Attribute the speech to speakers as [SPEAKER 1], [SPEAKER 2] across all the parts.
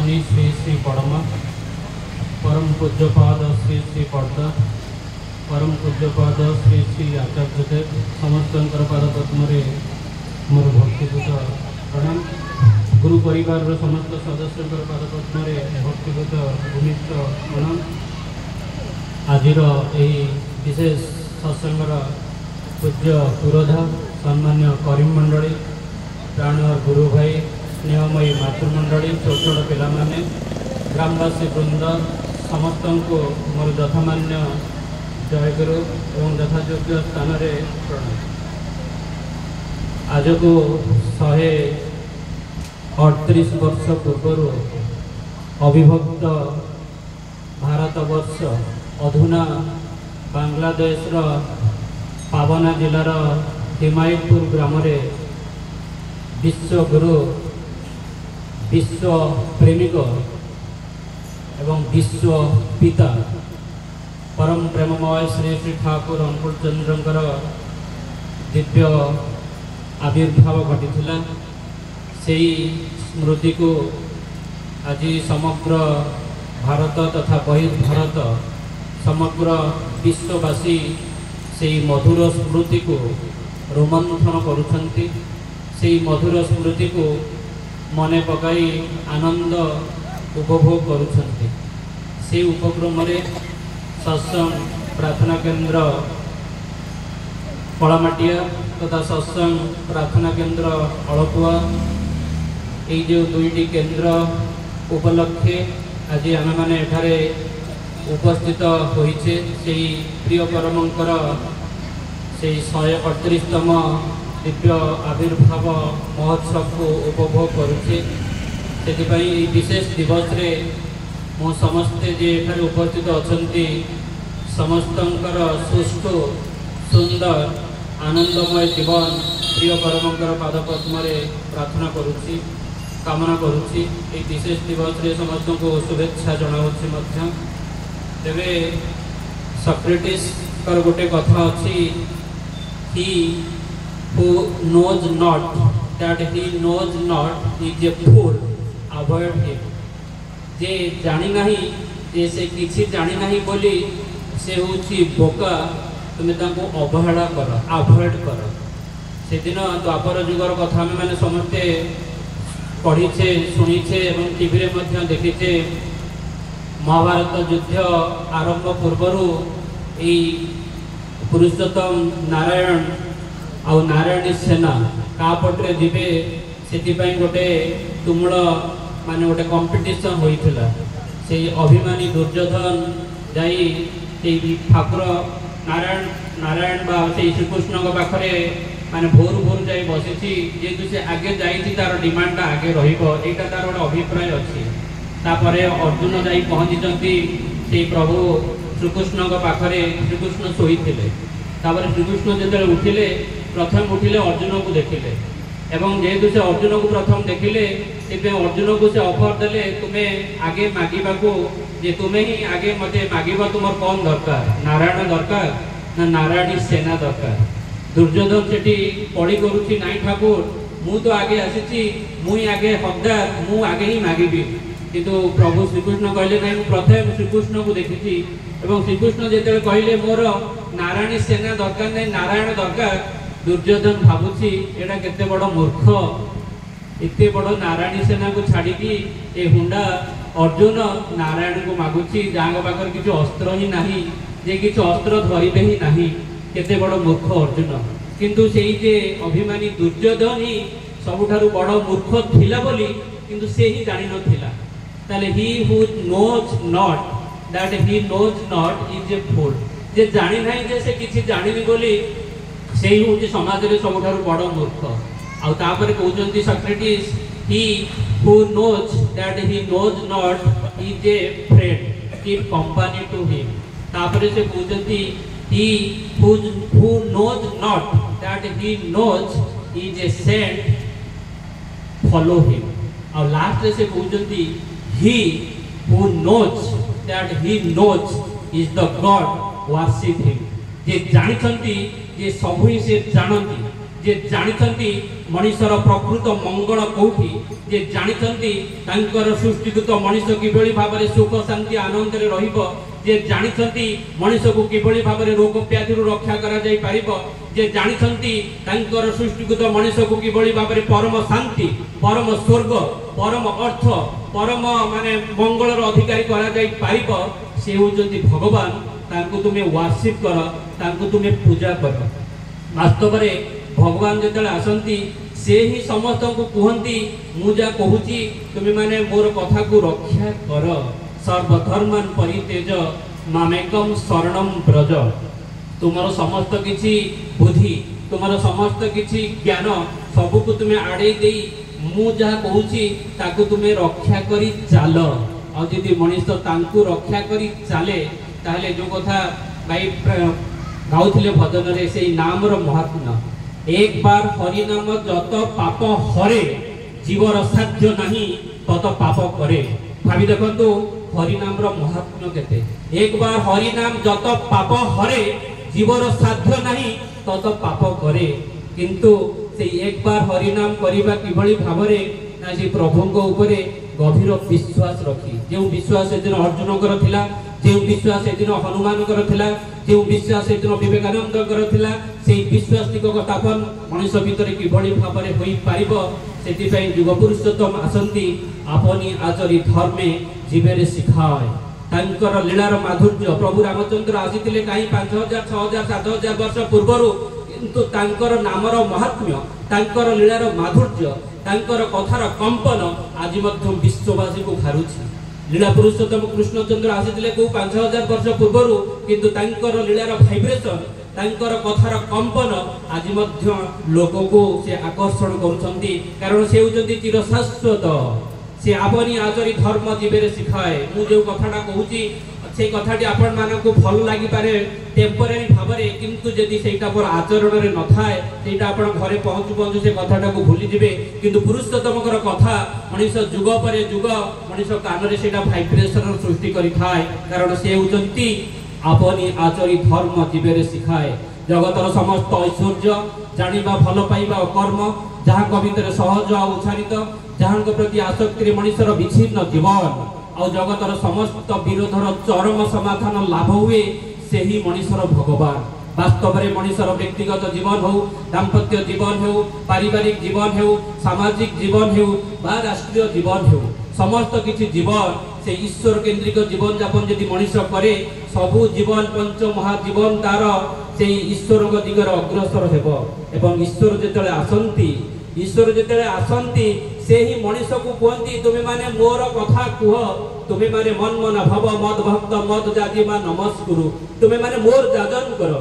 [SPEAKER 1] मुनि श्री श्री परमा परम पूज्यपाद श्री श्री पर्दा परम पूज्यपाद श्री श्री आचार्यदेव समस्त पाद पद्म मोर भक्तिपूत प्रणाम गुरु परिवार समस्त सदस्य पाद पद्म भक्तिपूत भूमिष्ठ प्रणाम। आज विशेष सत्संगर पूज्य पुरोधा सम्मान्य करीम मंडली प्राण गुरु भाई स्नेहमयी मातृमंडली छोट छोट पिला माने ग्रामवासी वृंद समस्त को मोर यथामान्य जयगुरु और यथायोग्य स्थान में प्रणाम। आज को 138 वर्ष पूर्व अविभक्त भारतवर्ष अधुना बांग्लादेश पावना जिलार हिमायतपुर ग्राम विश्वगुरु विश्व प्रेमिक एवं विश्व पिता परम प्रेममय श्री श्री ठाकुर अनुकूल चंद्रंकर दिव्य आविर्भाव घटी से स्मृति को आज समग्र भारत तथा बहिर्भारत समग्र विश्ववासी से मधुर स्मृति को रोमंथन करुछंती से मधुर स्मृति को मने पकाई आनंद उपभोग करुछंती। से उपक्रम सत्संग प्रार्थना केंद्र कलामाटिया तथा सत्संग प्रार्थना केंद्र अलपुआ ये जो दुईटी केंद्र उपलक्षे आज आम मैंने एठारे उपस्थित होइछे से प्रिय परमंकर से 138तम दिव्य आविर्भाव महोत्सव को उपभोग करुचे। से विशेष दिवस रे मो समस्ते जे एठारे उपस्थित अछंती समस्तंकर सुष्ठु सुंदर आनंदमय जीवन प्रिय परमंकर पादपद्म प्रार्थना करुची कामना करुची। ये विशेष दिवस रे समस्त को शुभेच्छा जनाउछि मध्य। तेबे सॉक्रेटिस कर गोटे कथा अछि ही who knows not that he knows not is a fool avoid him। जे जानी नहीं जे से किछि जानी नहीं बोली से होछि बोका तुम ताको अवहेला कर अवॉइड कर। से दिन द्वापर जुगर कथा आम मैंने समस्ते पढ़ीचे शुणीचे और टीवी रे मध्य देखीचे। महाभारत युद्ध आरंभ पूर्वर पुरुषोत्तम नारायण आउ नारायणी सेना का पटे जीवे से गोटे तुमुल मान गोटे कंपिटिशन होइथिला। से अभिमानी दुर्योधन जाई ठाकुर नारायण नारायण बा से श्रीकृष्ण पाखे माने भोर भोर जाई बसी जेहेतु से आगे जाई तार डिमांड आगे रहिबो एटा तार गोटे अभिप्राय अच्छी। तापरे अर्जुन जाई पहुंची से प्रभु श्रीकृष्ण पाखे श्रीकृष्ण शोईथिले। तापर श्रीकृष्ण जो उठिले प्रथम उठिले अर्जुन को देखिले एवं जेहेतु से अर्जुन को प्रथम देखिले अर्जुन को से ऑफर देले तुम्हें आगे मागिबा को जे तुम्हें ही आगे मते मागिबा तुमर कौन दरकार नारायण दरकार ना नारायणी सेना दरकार। दुर्योधन सेठी पड़ी करुची नाई ठाकुर मु तो आगे आसी मुई आगे हकदार मु आगे ही मागिबी। किंतु प्रभु श्रीकृष्ण कहले नहीं प्रथम श्रीकृष्ण को देखी एवं श्रीकृष्ण जो कहले मोर नारायणी सेना दरकार नहीं नारायण दरकार। दुर्योधन भावुची एटा केते बड़ मूर्ख इतने बड़ नारायणी सेना को छाड़ी ए हुंडा अर्जुन नारायण को मागुची जहाँ पाखर किसी अस्त्र ही नहीं जे किसी अस्त्र धरबे ही नहीं केते बड़ मूर्ख अर्जुन। किंतु से जे अभिमानी दुर्योधन ही सबुठारु बड़ मूर्ख थिला बोली किंतु से ही जानि नथिला। ताले he who knows not that he knows not is a fool. जे जानि नाही जे से किछि जानिनी बोली से ही हूँ समाज में सबुठारु बड़ मूर्ख। आउ तापर कहउचंती Socrates he who knows that he knows not is a friend keep company to him. तापर से कहउचंती he who knows not that he knows is a saint follow him. और लास्ट से कहउचंती he who knows that he knows is the god worship him. जे जानिछंती जे सब ही से जानती जे जानिछन्ति मनुष्यर प्रकृत मंगल कोठी जे जानिछन्ति तांकर सृष्टिकृत मनुष्य किभଳି भाबरे सुख शांति आनंद रे रहिबो जे जानिछन्ति मनुष्य को किभଳି भाबरे रोग व्याधि रक्षा करा जाई पारिबो जे जानिछन्ति तांकर सृष्टिकृत मनुष्य को किभଳି भाबरे परम शांति परम स्वर्ग परम अर्थ परम माने मंगलर अधिकारी करा जाई पारिबो से होजंती भगवान तांको तुमे वर्शिप कर तांको तुमे पूजा कर वास्तव रे भगवान जेतले आसंती से ही समस्त को कहती मुझा कहूची तुम्हें माने मोर कथा को रक्षा कर सर्वधर्मान परितेज मामेकम शरणम ब्रज तुमर समस्त किछि बुद्धि तुमर समस्त किछि ज्ञान सबु को तुम्हें आड़े दे मु जहा कहूची ताकू तुम्हें रक्षा करी चाल आ जदि मनुष्य तांकू रक्षा करी चाले ताहले जो कथा भाई गाउथिले भजन रे से नाम रो महात्म्य एक बार हरि नाम जत पाप हरे जीवर साध्य नहीं तत पाप करे भावी देखंतु हरि नाम रो महात्म्य केते एक बार हरि नाम जत पाप हरे जीवर साध्य नहीं तत पाप करे किंतु से एक बार हरि नाम करिबा किभଳି भाबरे ना जे प्रभुଙ୍କ उपरे गभीर विश्वास रखी जे विश्वास से दिन अर्जुन कर थिला जे विश्वास से दिन हनुमान कर थिला जे विश्वास से दिन विवेकानंद कर थिला से विश्वास टिक स्थापन मनुष्य भीतर किभଳି भाबरे होई पारिबो सेति पई युग पुरुषोत्तम आसंती आपनी आचरी धर्मे जीवेरे सिखाय तांकर लीलार माधुर्य प्रभु रामचंद्र आसीतिले काई 5000 6000 7000 वर्ष पूर्वरु किंतु तांकर नामर महात्म्य तांकर लीलार माधुर्य तांकर कथार कंपन आज मध्य विश्ववासी को घारुछि लीला पुरुषोत्तम कृष्णचंद्र आसीतिले को 5000 वर्ष पूर्वरु किंतु तांकर लीलार वाइब्रेशन तांकर कथार कंपन आज मध्य लोक को से आकर्षण करुछंती कारण से होजंती चिर शाश्वत से आपनी आचरी धर्म जीवेरे सिखाए मु जो कथाटा कहूची से कथाटी आपण मानकु भल लागि पारे टेम्पररी भाबरे किंतु जदि सेटा पर आचरण रे न थाए सेटा आपण घरे पहुंचु पहुंचु से कथाटा को भूली जिवे किंतु पुरुषोत्तमकर कथा मनुष्य जुग परे जुग मनुष्य कान रे सेटा वाइब्रेशन सृष्टि करि थाए कारण से होजंती आपनी आचरी धर्म जीवेरे सिखाए जगतर समस्त ऐश्वर्य जानिबा भल पाइबा कर्म जहाँ कवितर सहज आ उच्चारित जहाँ प्रति आसक्ति मनुष्यर विच्छिन्न जीवन और जगतर समस्त विरोधर चरम समाधान लाभ हुए से ही मनुष्यर भगवान वास्तव में मनुष्यर व्यक्तिगत जीवन हो दाम्पत्य जीवन हो पारिवारिक जीवन हो सामाजिक जीवन हो बा राष्ट्रीय जीवन हो समस्त किछि जीवन से ईश्वर केंद्रिक जीवन यापन यदि मनुष्य करे सबु जीवन पंच महाजीवन तार से ईश्वर दिगर अग्रसर हेबो एवं ईश्वर जेतले आसंती ईश्वर जेतले आसंती से ही मनुष्य को कहती तुम्हें माने मोर कथा कुह तुम्हें माने मन मन भव मद भक्त मद जाजिमा नमस्कुरु तुम्हें माने मोर जाजन कर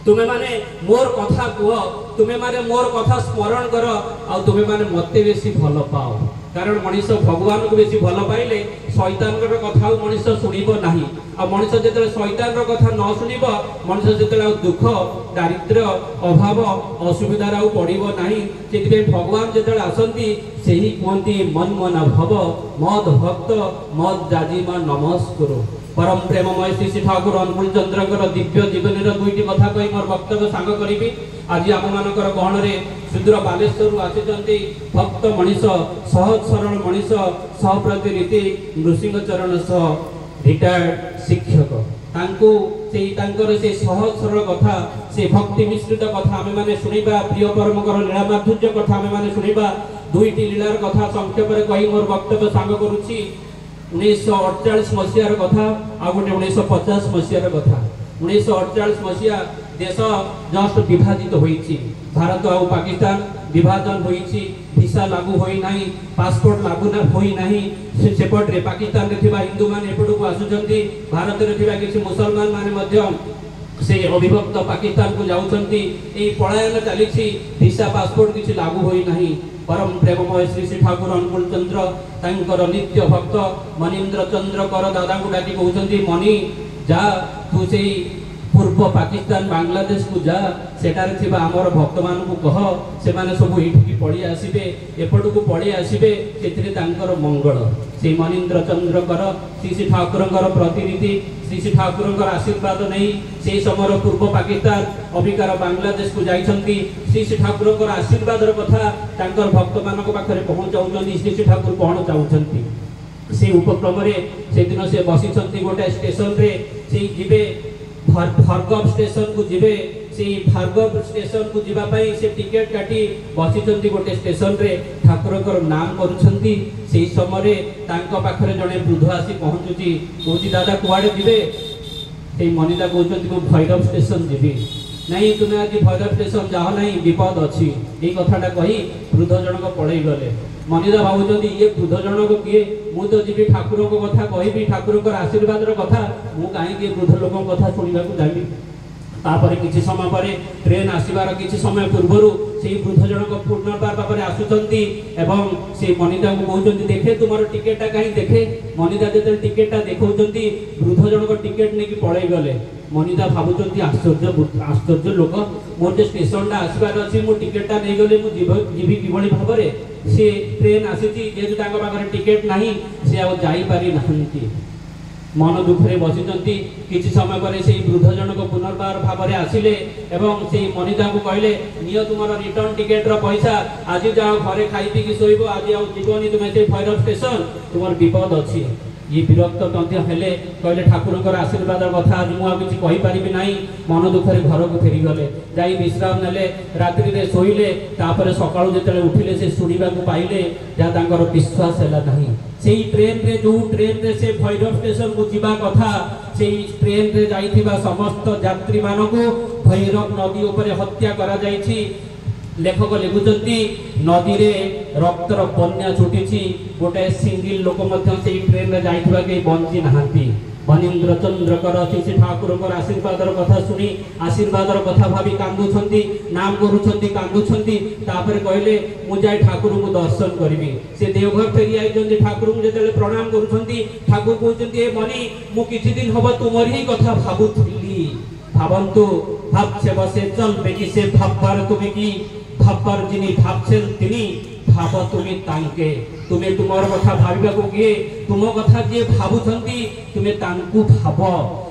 [SPEAKER 1] तुम्हें माने मोर कथा कुह तुम्हें माने मोर कथा स्मरण कर आ तुम्हें माने मते बेसी भल पाओ कारण मनुष्य भगवान को बेसी भल पाइले शैतान कथा मनुष्य शुणिब नाही आ मनुष्य जेतले शैतान कथा न शुणिब मनुष्य जेतले दुख दारिद्र्य अभाव असुविधा राउ पड़िबो नाही सेति भगवान जेतले आसंती सेही कहती मन मना भव मद भक्त मद जाजिमा नमस्कुरु परम प्रेममय श्री ठाकुर अनुकूल चंद्रकर दिव्य जीवन दुईटी कथा कही मोर वक्तव्य सांग करी आज आम मानकर गहन रे सुदूर बालेश्वर आसी भक्त मनीष सहज सरल मनीष सहप्रति रीति नृसिंह चरण सह रिटायर्ड शिक्षक तांको से तांकर से सहज सरल कथा से भक्ति मिश्रित कथा आमे माने सुनिबा प्रिय परमकर लीला माधुर्य कथा आमे माने सुनिबा दुईटी लीलार कथा संक्षेप रे कही मोर वक्तव्य सांग करूची 1948 मसीहार कथा आ गोटे 1950 मसीहार कथा 1948 मसीहा देश जस्ट विभाजित होईची भारत और पाकिस्तान विभाजन होईची वीसा लागू होई नाही पासपोर्ट लागू ना होई नाही सेपट रे पाकिस्तान रे थिबा हिंदू मान एपडू को आसुचंती भारत रे थिबा किछि मुसलमान माने मध्य से अविभक्त पाकिस्तान को जाउचंती ए पलायन चलीछि वीसा पासपोर्ट किछि लागू होई नाही परम प्रेममय श्री श्री ठाकुर अनुकूल चंद्र तांकर नित्य भक्त मनीन्द्र चंद्र कर दादा को डाकी कहउचंती मनी जा तू सेई पूर्व पाकिस्तान बांग्लादेश को जा सेटारे थिबा हमर भक्त मान को कह से माने सब एठी पड़ी आसीबे एपट को पड़ी आसीबे सेथिरे तांकर मंगल से मनीन्द्र चंद्र कर श्री ठाकुरंकर प्रतिनिधि श्री ठाकुरंकर आशीर्वाद नहीं से समय पूर्व पाकिस्तान अबिकार बांग्लादेश को जाइछंती श्री ठाकुरंकर आशीर्वाद कथा तांकर भक्त मानक पाखरे पहुंचाउछंती श्री ठाकुर कोन चाउछंती से उपक्रम रे से दिन से बसिछंती गोटे स्टेशन रे से जिबे भार्गव स्टेशन को जिबे से भार्गव स्टेशन को जिबा पई से टिकट काटी बसिछंती गोटे स्टेशन रे ठाकुरकर नाम करूछंती सेही समय रे तांको पाखरे जणे वृद्ध आसी पहुंचुची कोची दादा कुआडे जिबे से मनिदा कहउछंती को भैरव स्टेशन जिबी नहीं तुमे आज भैरव स्टेशन जाओ नहीं विपद अछि ए कथाटा कही वृद्ध जनक पळई गले मनिदा भावुचंती ये वृद्ध जनक किए मु तो जीवी ठाकुर को कथा कहबी ठाकुर को आशीर्वाद रो कथा मु काहे के वृद्ध लोक कथा सुनिबा को जाबी तापरे किछि समय परे ट्रेन आसीबार किछि समय पूर्वरु से वृद्ध जनक पुनर्बार बाबरे आसुचंती एवं से मनिदा को कहउचंती देखे तुमर टिकेटटा काहे देखे मनिदा जेते टिकेटटा देखौचंती वृद्ध जनक टिकेट नेकी पळई गले मनिदा भावुचंती आश्चर्य लोक मोर जे स्टेशनटा आसीबार अछि मु टिकेटटा नै गले मु जीवी किबळी भाबरे से ट्रेन आसीची जे तांको पाखरे टिकेट नाही से आ जाई पारि नहंती मन दुखरे बसिचंती किछि समय परे से वृद्ध जनक पुनर्बार भाबरे आसिले एवं से मनिदा को कहले नियो तुमर रिटर्न टिकेट रो पैसा आज जाओ घरे खाई पी की सोइबो आज आ जीवनी तुमे से भैरव स्टेशन तुमर विपद अछि ये विरक्त तंत्र हेले कहले ठाकुरकर आशीर्वाद कथा आज मु किछि कहि परिबि नाही मन दुखरे घर को फेरी गले जाई विश्राम नेले रात्रि रे सोइले तापर सकाळु जेतले उठिले से सुनिबा को पाइले जा तांकर विश्वास हैला नाही सेही ट्रेन रे जो ट्रेन रे से भैरव स्टेशन को जीवा कथा सेही ट्रेन रे जाइथिबा समस्त यात्री मानको भैरव नदी ऊपर हत्या करा जाइछि लेखक लिखुचंती नदी रे रक्तर बन्या छुटीची गोटे सिंगल लोक मध्य से ट्रेन रे जाइथिबा के बंची नहांती मनीन्द्र चंद्र कर श्री ठाकुरकर आशीर्वादर कथा सुनी आशीर्वादर कथा भाबी कांदुछंती नाम करूछंती कांदुछंती तापर कहले मु जाय ठाकुर को दर्शन करबी से देवघर फेरी आइछंती ठाकुर को जेतले प्रणाम करूछंती ठाकुर कहउछंती ए मनी मु किछि दिन हबो तुमर ही कथा भाबुथली भाबंतु भाबछे बसे चल बेकी से भाबबार तुमे की भाबबार जिनी भाबछेन तिनी भाब तुमे तांके तुमे तुमर कथा भाबिबा को किए तुम कथा जे भाबुछंती तुमे तांकु भाब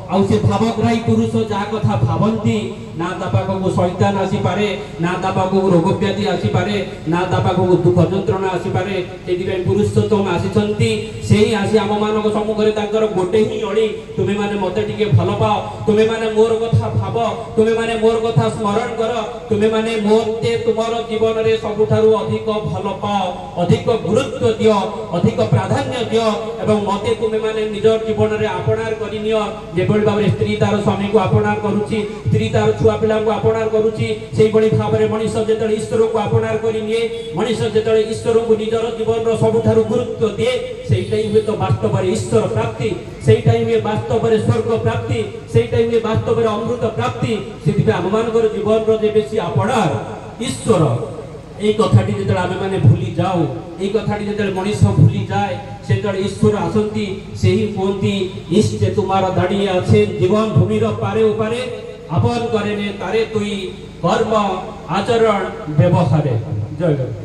[SPEAKER 1] आउ से भावग्राही पुरुष जा कथा भावंती ना तापाको को शैतान आसी पारे ना तापाको रोग व्याधि आसी पारे ना तापाको दुख यंत्रणा आसी पारे एदिबे पुरुषोत्तम आसीचंती सेही आसी हम मानको सम्मुख रे तांकर गोटे ही अळी तुमे माने मते टिके भल पाओ तुमे माने मोर कथा भाव तुमे माने मोर कथा स्मरण कर तुमे माने मोते तुमर जीवन रे सबुठारु अधिक भल पाओ अधिक गुरुत्व दियो अधिक प्राधान्य दियो एवं मते तुमे माने निजर जीवन रे आपणार करिनियो जेबोली भाबरे स्त्री तार स्वामी को आपणार करूची स्त्री तार छुआ पिला को आपणार करूची सेही बडी भाबरे मनुष्य जेतळे ईश्वर को आपणार करिनिए मनुष्य जेतळे ईश्वर को निजर जीवन रो सबुठारु गुरुत्व दे सेहीटाई हुए तो वास्तव रे ईश्वर प्राप्ति सेहीटाई हुए वास्तव रे स्वर्ग प्राप्ति सेहीटाई हुए वास्तव रे अमृत प्राप्ति सेदिबे हममानकर जीवन रो जे बेसी आपणार ईश्वर এই কথাটি যেতলে আমি মানে ভুলি যাও এই কথাটি যেতলে মনুষ্য ভুলি যায় সেতলে ঈশ্বর আসন্তি সেই কোনতি ইষ্টে তোমার দাঁড়িয়ে আছে জীবন ভূমির পারে ওপারে আপন করেনে তারে তুই কর্ম আচরণ ব্যবহারে জয় জয়।